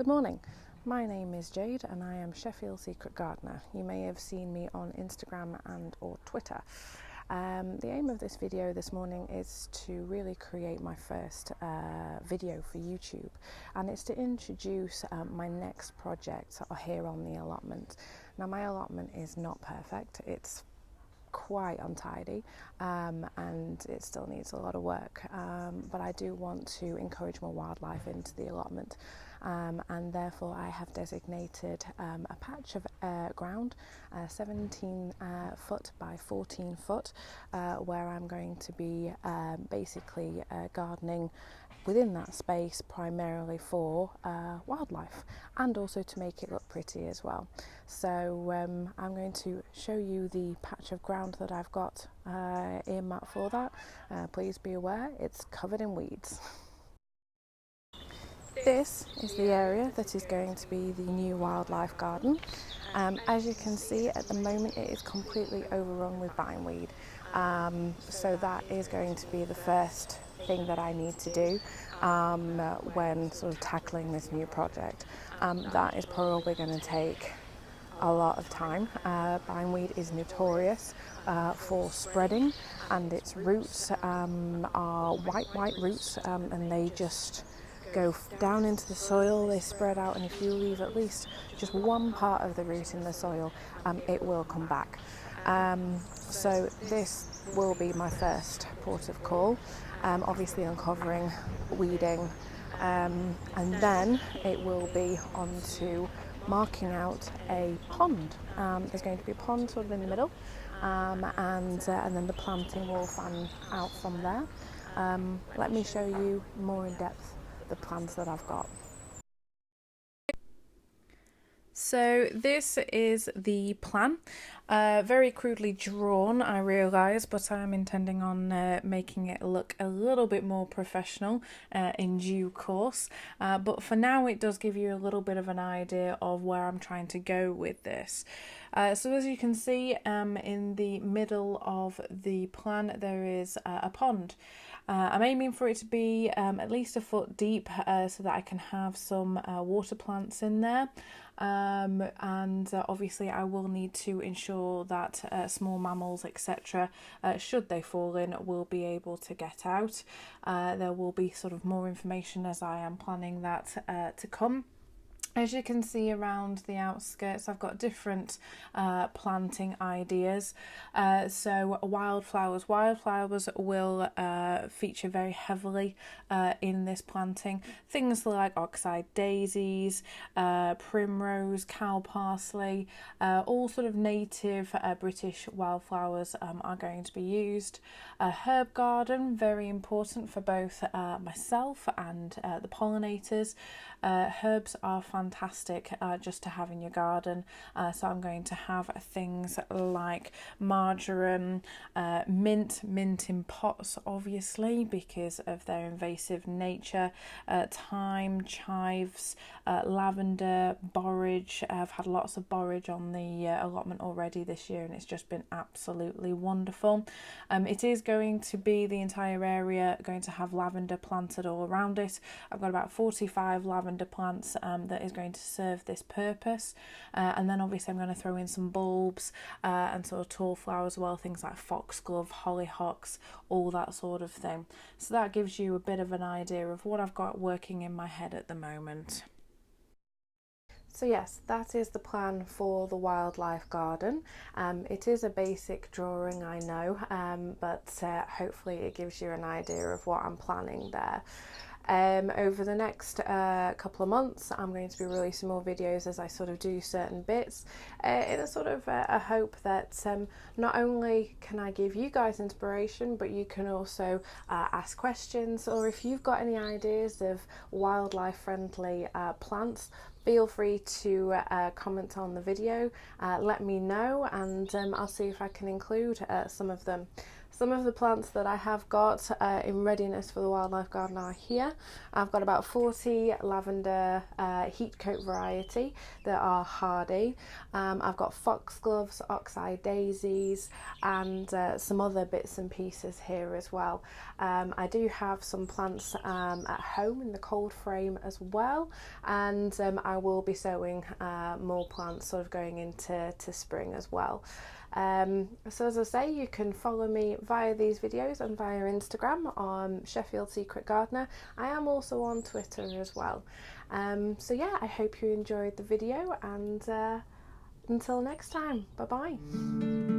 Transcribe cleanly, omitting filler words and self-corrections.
Good morning, my name is Jade and I am Sheffield Secret Gardener. You may have seen me on Instagram and or Twitter. The aim of this video this morning is to really create my first video for YouTube, and it's to introduce my next project here on the allotment. Now my allotment is not perfect, it's quite untidy and it still needs a lot of work, but I do want to encourage more wildlife into the allotment, and therefore I have designated a patch of ground, 17 foot by 14 foot, where I'm going to be basically gardening within that space primarily for wildlife, and also to make it look pretty as well. So I'm going to show you the patch of ground that I've got earmarked for that. Please be aware it's covered in weeds. This is the area that is going to be the new wildlife garden. As you can see, at the moment it is completely overrun with bindweed, so that is going to be the first thing that I need to do when sort of tackling this new project. That is probably going to take a lot of time. Bindweed is notorious for spreading, and its roots are white roots, and they just go down into the soil, they spread out, and if you leave at least just one part of the root in the soil, it will come back. So this will be my first port of call, obviously uncovering, weeding, and then it will be on to marking out a pond. There's going to be a pond sort of in the middle, and then the planting will fan out from there. Let me show you more in depth the plans that I've got. So this is the plan, very crudely drawn, I realise, but I'm intending on making it look a little bit more professional in due course, but for now it does give you a little bit of an idea of where I'm trying to go with this. So as you can see, in the middle of the plan there is a pond. I'm aiming for it to be at least a foot deep, so that I can have some water plants in there, and obviously I will need to ensure that small mammals, etc., should they fall in, will be able to get out. There will be sort of more information as I am planning that to come. As you can see around the outskirts, I've got different planting ideas. So wildflowers will feature very heavily in this planting. Things like oxeye daisies, primrose, cow parsley, all sort of native British wildflowers are going to be used. A herb garden, very important for both myself and the pollinators. Herbs are fantastic just to have in your garden, so I'm going to have things like marjoram, mint in pots obviously because of their invasive nature, thyme, chives, lavender, borage. I've had lots of borage on the allotment already this year and it's just been absolutely wonderful. It is going to be the entire area going to have lavender planted all around it. I've got about 45 lavender plants that is going to serve this purpose, and then obviously I'm going to throw in some bulbs and sort of tall flowers as well, things like foxglove, hollyhocks, all that sort of thing. So that gives you a bit of an idea of what I've got working in my head at the moment. So yes, that is the plan for the wildlife garden. It is a basic drawing, I know, but hopefully it gives you an idea of what I'm planning there. Over the next couple of months I'm going to be releasing more videos as I sort of do certain bits, in a sort of a hope that not only can I give you guys inspiration, but you can also ask questions, or if you've got any ideas of wildlife friendly plants, feel free to comment on the video, let me know, and I'll see if I can include some of them. Some of the plants that I have got in readiness for the wildlife garden are here. I've got about 40 lavender heatcoat variety that are hardy. I've got foxgloves, oxeye daisies, and some other bits and pieces here as well. I do have some plants at home in the cold frame as well, and I will be sowing more plants sort of going into spring as well. So as I say, you can follow me via these videos and via Instagram on Sheffield Secret Gardener. I am also on Twitter as well. So yeah, I hope you enjoyed the video, and until next time, bye bye.